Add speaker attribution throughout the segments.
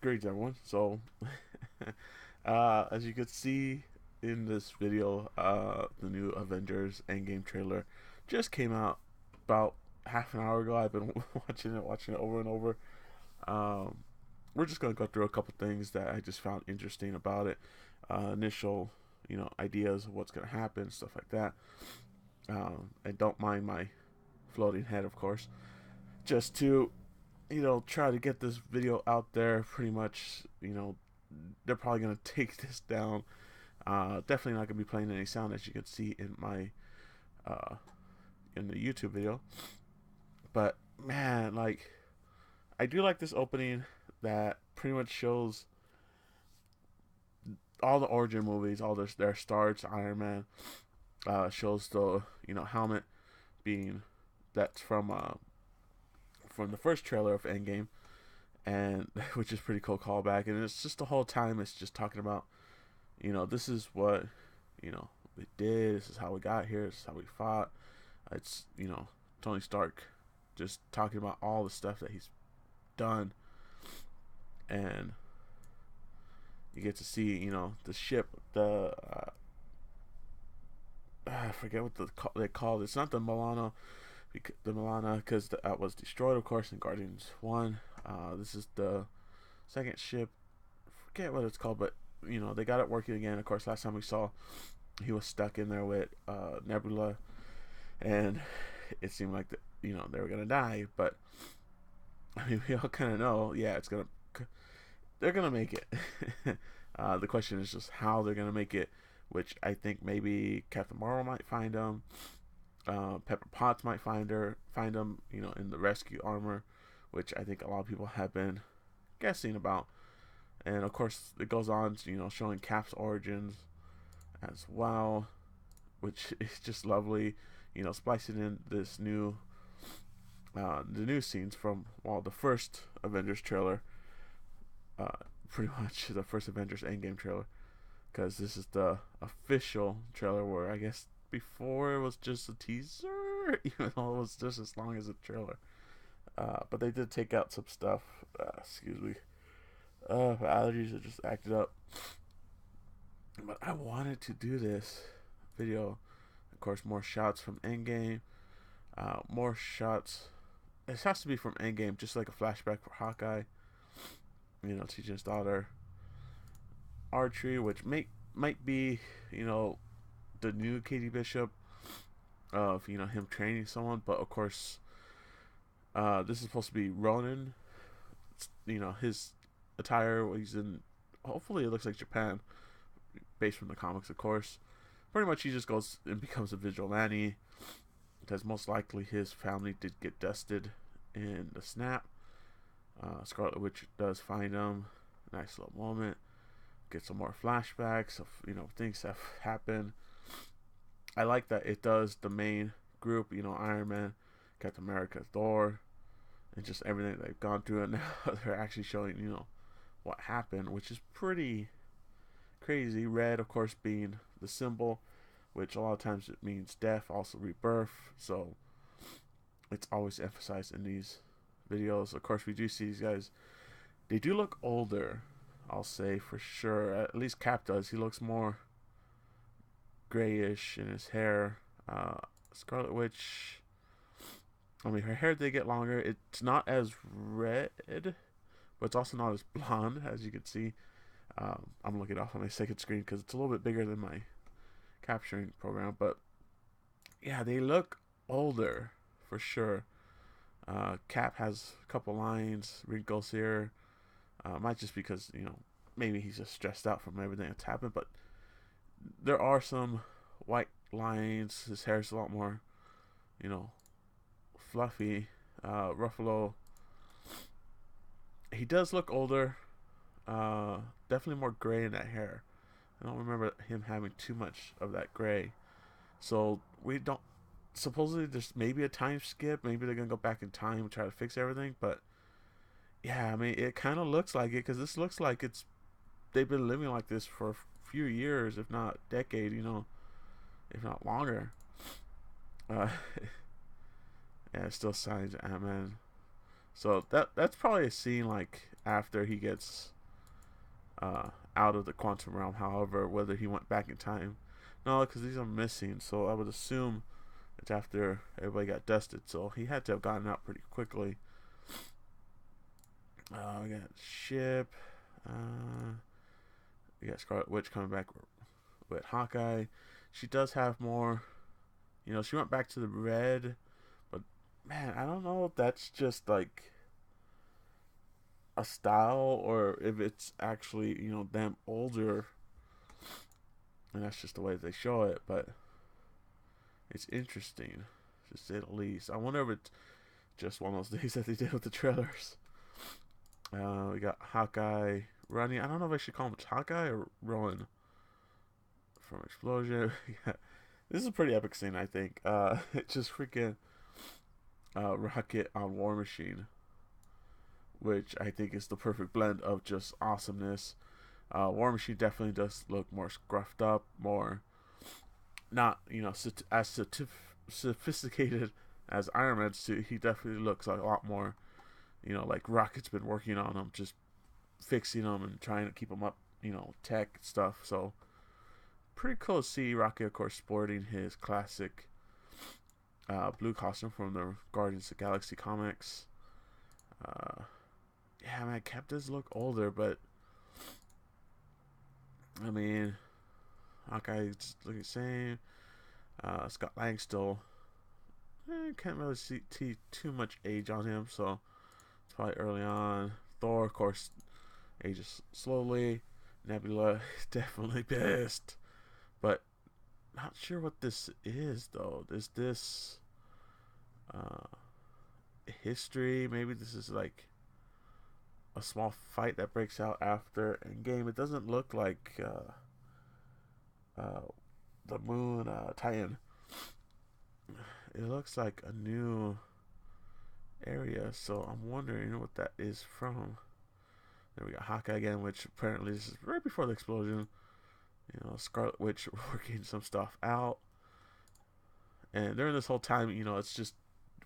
Speaker 1: Great, everyone. So, as you could see in this video, the new Avengers Endgame trailer just came out about half an hour ago. I've been watching it over and over. Um, we're just gonna go through a couple things that I just found interesting about it. Initial, ideas of what's gonna happen, stuff like that. And don't mind my floating head, of course. Just to try to get this video out there. Pretty much, they're probably gonna take this down. Definitely not gonna be playing any sound, as you can see in my uh, in the YouTube video. But man, like, I do like this opening that pretty much shows all the origin movies, all their starts. Iron Man shows the helmet being that's from the first trailer of Endgame, and which is pretty cool callback. And it's just the whole time it's just talking about this is what we did. This is how we got here. This is how we fought. It's Tony Stark just talking about all the stuff that he's done, and you get to see the ship. I forget what they called it. It's not the Milano, because that was destroyed, of course, in Guardians 1. This is the second ship. Forget what it's called, but they got it working again. Of course, last time we saw, he was stuck in there with Nebula, and it seemed like they were gonna die. But I mean, we all kind of know, yeah, they're gonna make it. The question is just how they're gonna make it, which I think maybe Captain Marvel might find them. Pepper Potts might find them, in the rescue armor, which I think a lot of people have been guessing about. And of course, it goes on, showing Cap's origins as well, which is just lovely. Splicing in this the new scenes from the first Avengers trailer, uh, pretty much the first Avengers Endgame trailer, because this is the official trailer. Where I guess before it was just a teaser, even though it was just as long as a trailer. But they did take out some stuff. Excuse me. My allergies are just acted up. But I wanted to do this video. Of course, more shots from Endgame. More shots. It has to be from Endgame, just like a flashback for Hawkeye. Teaching his daughter archery, which might be, the new Katie Bishop of him training someone. But of course, this is supposed to be Ronin. His attire. He's in. Hopefully, it looks like Japan, based from the comics, of course. Pretty much, he just goes and becomes a vigilante, because most likely his family did get dusted in the snap. Scarlet Witch does find him. Nice little moment. Get some more flashbacks of things that have happened. I like that it does the main group. Iron Man, Captain America, Thor, and just everything they've gone through. And now they're actually showing what happened, which is pretty crazy. Red, of course, being the symbol, which a lot of times it means death, also rebirth. So it's always emphasized in these videos. Of course, we do see these guys. They do look older, I'll say for sure. At least Cap does. He looks more grayish in his hair. Scarlet Witch, I mean, her hair did get longer. It's not as red, but it's also not as blonde, as you can see. I'm looking off on my second screen because it's a little bit bigger than my capturing program. But yeah, they look older for sure. Cap has a couple lines, wrinkles here. Might just because maybe he's just stressed out from everything that's happened. But there are some white lines. His hair's a lot more, fluffy. Ruffalo. He does look older. Definitely more gray in that hair. I don't remember him having too much of that gray. So we don't. Supposedly, there's maybe a time skip. Maybe they're gonna go back in time and try to fix everything. But yeah, I mean, it kind of looks like it, because this looks like they've been living like this for a few years, if not decade. If not longer. Uh, yeah, still signs Ant-Man. So that's probably a scene like after he gets out of the quantum realm. However, whether he went back in time, no, because these are missing. So I would assume it's after everybody got dusted. So he had to have gotten out pretty quickly. We got ship. We got Scarlet Witch coming back with Hawkeye. She does have more. You know, she went back to the red, but man, I don't know if that's just like a style or if it's actually, you know, them older and that's just the way they show it. But it's interesting, to say the least. I wonder if it's just one of those days that they did with the trailers. We got Hawkeye running. I don't know if I should call him Hawkeye or Rowan from Explosion. Yeah. This is a pretty epic scene, I think. It's just freaking Rocket on War Machine, which I think is the perfect blend of just awesomeness. War Machine definitely does look more scruffed up, more not, you know, as sophisticated as Iron Man's suit. He definitely looks like a lot more, you know, like Rocket's been working on him, just fixing him and trying to keep him up, you know, tech stuff. So pretty cool to see Rocket, of course, sporting his classic blue costume from the Guardians of the Galaxy comics. Yeah, man, Cap does look older, but I mean, Hawkeye's looking the same. Scott Lang still can't really see too much age on him, so it's probably early on. Thor, of course, ages slowly. Nebula definitely pissed, but not sure what this is though. Is this history? Maybe this is like a small fight that breaks out after Endgame. It doesn't look like the Moon Titan. It looks like a new area, so I'm wondering what that is from. Then we got Hawkeye again, which apparently this is right before the explosion. You know, Scarlet Witch working some stuff out, and during this whole time, you know, it's just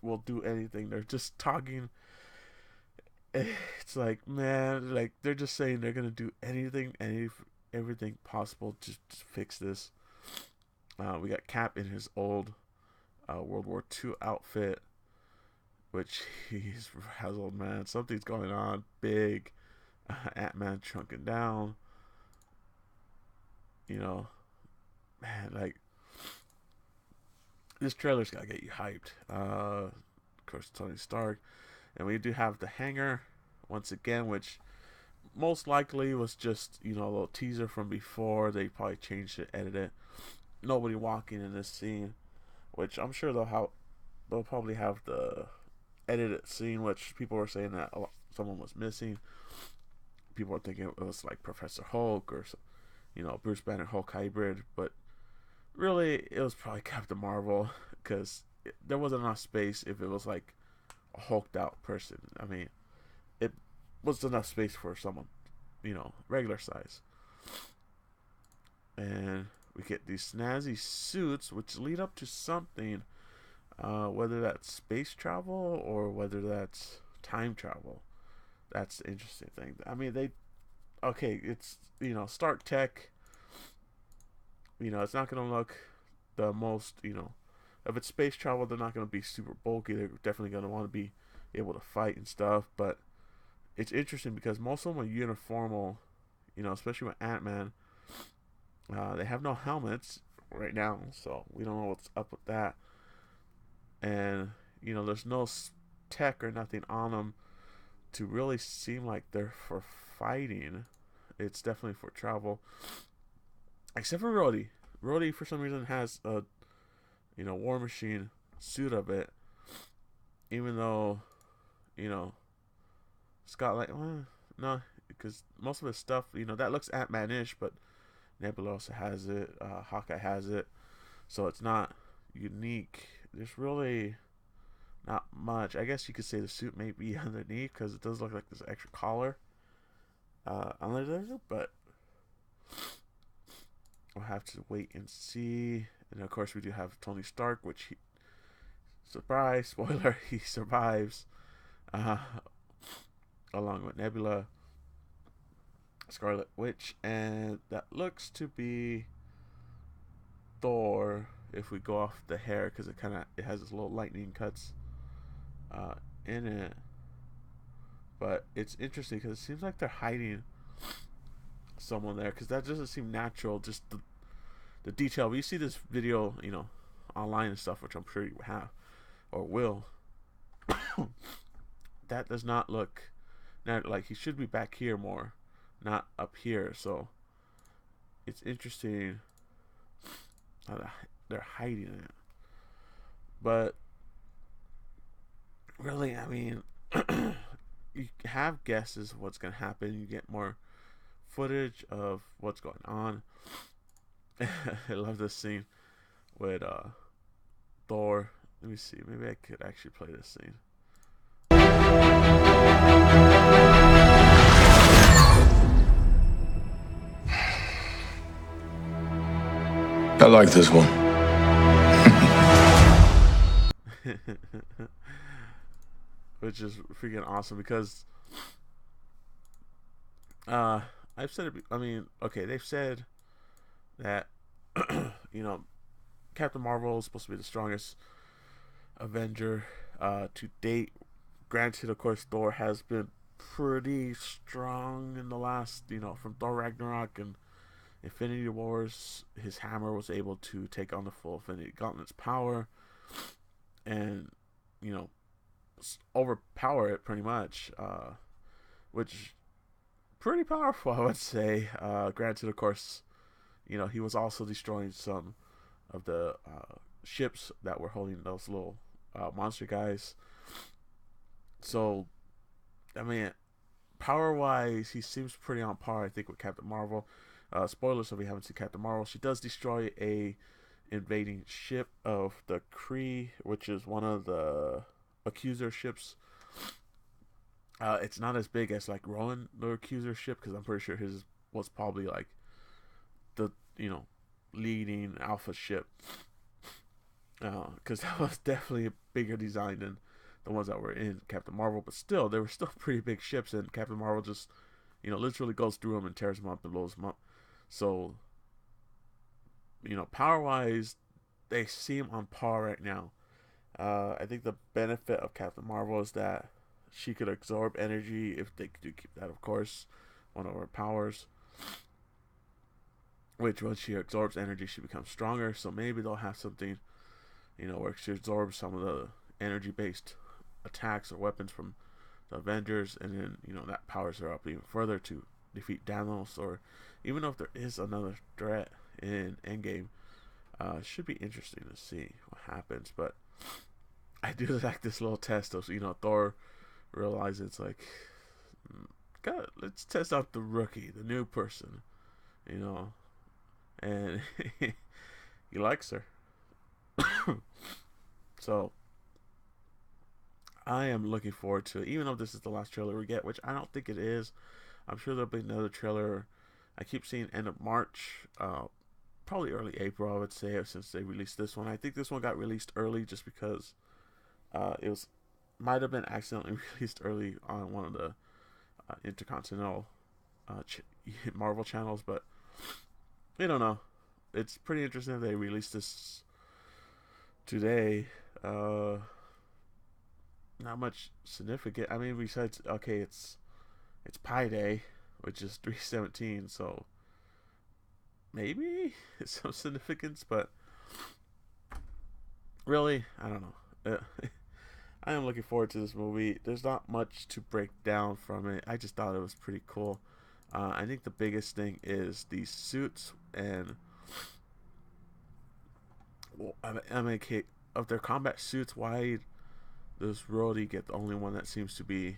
Speaker 1: will do anything. They're just talking. It's like, man, like they're just saying they're gonna do anything, everything possible to fix this. We got Cap in his old World War II outfit, which he's frazzled, man. Something's going on. Big Ant-Man shrunken down. You know, man, like this trailer's gotta get you hyped. Of course, Tony Stark, and we do have the hangar once again, which most likely was just, you know, a little teaser from before. They probably changed it, edited it. Nobody walking in this scene, which I'm sure they'll probably have the edited scene, which people were saying that someone was missing. People were thinking it was like Professor Hulk or, you know, Bruce Banner Hulk hybrid, but really it was probably Captain Marvel because there wasn't enough space if it was like a hulked out person. I mean, it was enough space for someone, you know, regular size. And we get these snazzy suits which lead up to something, whether that's space travel or whether that's time travel. That's the interesting thing. I mean, it's, you know, Stark Tech, you know, it's not going to look the most, you know, if it's space travel, they're not going to be super bulky. They're definitely going to want to be able to fight and stuff. But it's interesting because most of them are uniformal, you know, especially with Ant-Man. They have no helmets right now, so we don't know what's up with that. And, you know, there's no tech or nothing on them to really seem like they're for fighting. It's definitely for travel. Except for Rhodey. Rhodey, for some reason, has a, you know, War Machine suit of it. Even though, you know, Scott, like, well, no, because most of his stuff, you know, that looks Ant-Man-ish, but Nebula also has it. Hawkeye has it. So it's not unique. There's really not much. I guess you could say the suit may be underneath because it does look like there's an extra collar under there, but we'll have to wait and see. And of course, we do have Tony Stark, which surprise, spoiler, he survives along with Nebula. Scarlet Witch, and that looks to be Thor. If we go off the hair, because it has this little lightning cuts uh, in it, but it's interesting because it seems like they're hiding someone there, because that doesn't seem natural. Just the detail. When you see this video, online and stuff, which I'm sure you have or will, that does not look like he should be back here more, not up here. So it's interesting how they're hiding it. But really, I mean, you have guesses of what's gonna happen. You get more footage of what's going on. I love this scene with Thor. Let me see. Maybe I could actually play this scene.
Speaker 2: I like this one.
Speaker 1: Which is freaking awesome because I've said it. I mean, okay, they've said that Captain Marvel is supposed to be the strongest Avenger to date. Granted, of course, Thor has been pretty strong in the last, from Thor Ragnarok and Infinity Wars. His hammer was able to take on the full Infinity Gauntlet's power and, overpower it pretty much, which pretty powerful, I would say. Granted, of course, he was also destroying some of the ships that were holding those little monster guys. So, I mean, power-wise, he seems pretty on par, I think, with Captain Marvel. Spoilers if we haven't seen Captain Marvel. She does destroy a invading ship of the Kree, which is one of the Accuser ships. It's not as big as like Rowan the Accuser ship, because I'm pretty sure his was probably like the leading alpha ship, because that was definitely a bigger design than the ones that were in Captain Marvel. But still, they were still pretty big ships, and Captain Marvel just literally goes through them and tears them up and blows them up. So power wise, they seem on par right now. I think the benefit of Captain Marvel is that she could absorb energy, if they do keep that, of course, one of her powers. Which, when she absorbs energy, she becomes stronger. So maybe they'll have something, where she absorbs some of the energy-based attacks or weapons from the Avengers, and then that powers her up even further to defeat Thanos, or even if there is another threat in Endgame. Should be interesting to see what happens. But I do like this little test of Thor realizes, like, God, let's test out the rookie, the new person, and he likes her. So I am looking forward to it, even though this is the last trailer we get, which I don't think it is. I'm sure there'll be another trailer. I keep seeing end of March, probably early April, I would say, since they released this one. I think this one got released early just because it might have been accidentally released early on one of the intercontinental Marvel channels, but I don't know. It's pretty interesting that they released this today. Not much significant. I mean, besides, okay, it's Pi Day, which is 3/17, so maybe it's some significance, but really, I don't know. I am looking forward to this movie. There's not much to break down from it. I just thought it was pretty cool. I think the biggest thing is these suits, and I mean, of their combat suits, why does Rhodey get the only one that seems to be?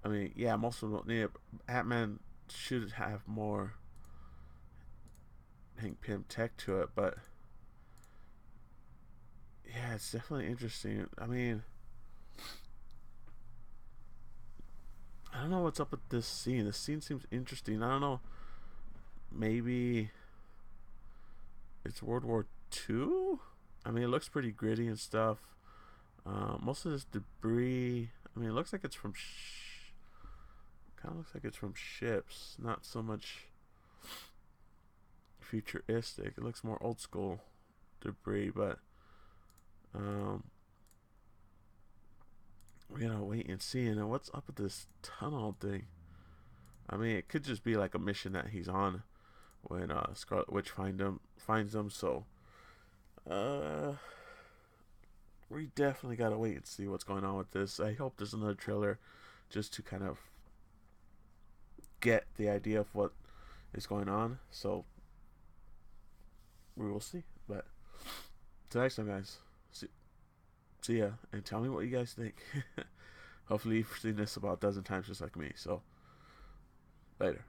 Speaker 1: I mean, yeah, most of them. Yeah, Ant-Man should have more Hank Pym tech to it, but yeah, it's definitely interesting. I mean, I don't know what's up with this scene. This scene seems interesting. I don't know. Maybe it's World War II? I mean, it looks pretty gritty and stuff. Most of this debris, I mean, it looks like it's from kind of looks like it's from ships, not so much futuristic. It looks more old school debris, but um, we're gonna wait and see. And what's up with this tunnel thing? I mean, it could just be like a mission that he's on when Scarlet Witch finds him. So, uh, we definitely gotta wait and see what's going on with this. I hope there's another trailer just to kind of get the idea of what is going on. So we will see. But till next time, guys. See ya, and tell me what you guys think. Hopefully, you've seen this about a dozen times just like me. So later.